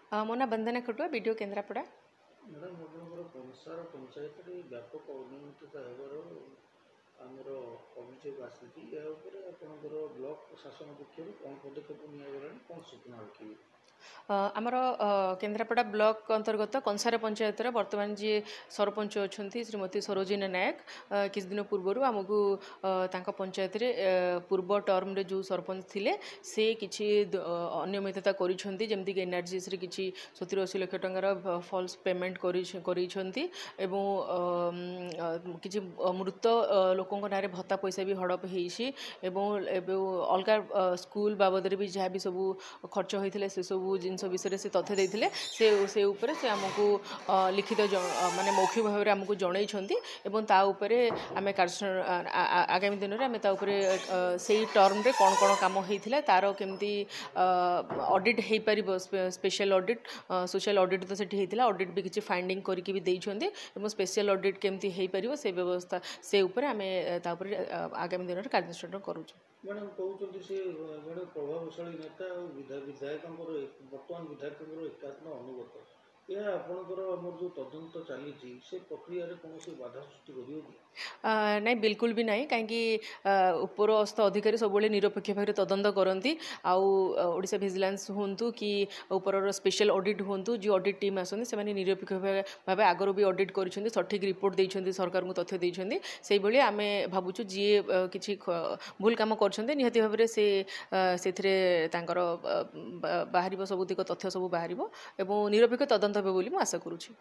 ମୋ ନାଁ ବନ୍ଦନା Khatua, BDO Kendrapara. Madam ଆପଣଙ୍କର କଂସାର ପଞ୍ଚାୟତରେ ବ୍ୟାପକ ଅନିୟମିତତା ହେବାର ଆମର ଅଭିଯୋଗ ଆସିଛି। ଏହା ଉପରେ ଆପଣଙ୍କର ବ୍ଲକ ପ୍ରଶାସନ ପକ୍ଷରୁ କ'ଣ ପଦକ୍ଷେପ ନିଆଗଲାଣି, କ'ଣ ସୂଚନା ରଖିବେ? ଆମର କେନ୍ଦ୍ରାପଡ଼ା ବ୍ଲକ ଅନ୍ତର୍ଗତ କଂସାର ପଞ୍ଚାୟତର ବର୍ତ୍ତମାନ ଯିଏ ସରପଞ୍ଚ ଅଛନ୍ତି ଶ୍ରୀମତୀ ସରୋଜିନୀ ନାୟକ କିଛି ଦିନ ପୂର୍ବରୁ ଆମକୁ ତାଙ୍କ ପଞ୍ଚାୟତରେ ପୂର୍ବ ଟର୍ମରେ ଯେଉଁ ସରପଞ୍ଚ ଥିଲେ ସେ କିଛି ଅନିୟମିତତା କରିଛନ୍ତି, ଯେମିତିକି ଏନ୍ଆର୍ଜିଏସ୍ରେ କିଛି 70-80 ଲକ୍ଷ ଟଙ୍କାର ଫଲ୍ସ ପେମେଣ୍ଟ କରିଛନ୍ତି ଏବଂ କିଛି ମୃତ ଲୋକଙ୍କ ନାଁରେ ଭତ୍ତା ପଇସା ବି ହଡ଼ପ ହେଇଛି ଏବଂ ଏବେ ଅଲଗା ସ୍କୁଲ ବାବଦରେ ବି ଯାହା ବି ସବୁ ଖର୍ଚ୍ଚ ହୋଇଥିଲେ ସେସବୁ ଜିନିଷ ବିଷୟରେ ସେ ତଥ୍ୟ ଦେଇଥିଲେ। ସେ ଉପରେ ସେ ଆମକୁ ଲିଖିତ ମାନେ ମୌଖିକ ଭାବରେ ଆମକୁ ଜଣେଇଛନ୍ତି ଏବଂ ତା ଉପରେ ଆମେ ଆଗାମୀ ଦିନରେ ଆମେ ତା ଉପରେ ସେଇ ଟର୍ମରେ କ'ଣ କ'ଣ କାମ ହେଇଥିଲା, ତାର କେମିତି ଅଡ଼ିଟ୍ ହେଇପାରିବ, ସ୍ପେଶାଲ ଅଡ଼ିଟ୍ ସୋସିଆଲ ଅଡ଼ିଟ୍ ତ ସେଠି ହେଇଥିଲା, ଅଡ଼ିଟ୍ ବି କିଛି ଫାଇଣ୍ଡିଂ କରିକି ବି ଦେଇଛନ୍ତି ଏବଂ ସ୍ପେଶାଲ ଅଡ଼ିଟ୍ କେମିତି ହେଇପାରିବ ସେ ବ୍ୟବସ୍ଥା ସେ ଉପରେ ଆମେ ତା ଉପରେ ଆଗାମୀ ଦିନରେ କାର୍ଯ୍ୟାନୁଷ୍ଠାନ କରୁଛୁ। ମ୍ୟାଡ଼ାମ୍ କହୁଛନ୍ତି ସେ ଜଣେ ପ୍ରଭାବଶାଳୀ ନେତା ଆଉ ବିଧାୟକଙ୍କର ବର୍ତ୍ତମାନ ବିଧାୟକଙ୍କର ଏକାତ୍ମ ଅନୁଗତ। ଏହା ଆପଣଙ୍କର ଆମର ଯେଉଁ ତଦନ୍ତ ଚାଲିଛି ସେ ପ୍ରକ୍ରିୟାରେ କୌଣସି ବାଧା ସୃଷ୍ଟି କରିବ କି? ନାଇଁ, ବିଲକୁଲ ବି ନାହିଁ, କାହିଁକି ଉପରସ୍ଥ ଅଧିକାରୀ ସବୁବେଳେ ନିରପେକ୍ଷ ଭାବରେ ତଦନ୍ତ କରନ୍ତି। ଆଉ ଓଡ଼ିଶା ଭିଜିଲାନ୍ସ ହୁଅନ୍ତୁ କି ଉପରର ସ୍ପେଶାଲ ଅଡ଼ିଟ୍ ହୁଅନ୍ତୁ, ଯେଉଁ ଅଡ଼ିଟ୍ ଟିମ୍ ଆସନ୍ତି ସେମାନେ ନିରପେକ୍ଷ ଭାବେ ଆଗରୁ ବି ଅଡ଼ିଟ୍ କରିଛନ୍ତି, ସଠିକ୍ ରିପୋର୍ଟ ଦେଇଛନ୍ତି, ସରକାରଙ୍କୁ ତଥ୍ୟ ଦେଇଛନ୍ତି। ସେଇଭଳି ଆମେ ଭାବୁଛୁ ଯିଏ କିଛି ଭୁଲ କାମ କରିଛନ୍ତି ନିହାତି ଭାବରେ ସେଥିରେ ତାଙ୍କର ବାହାରିବ, ସବୁତିକ ତଥ୍ୟ ସବୁ ବାହାରିବ ଏବଂ ନିରପେକ୍ଷ ତଦନ୍ତ ହେବ ବୋଲି ମୁଁ ଆଶା କରୁଛି।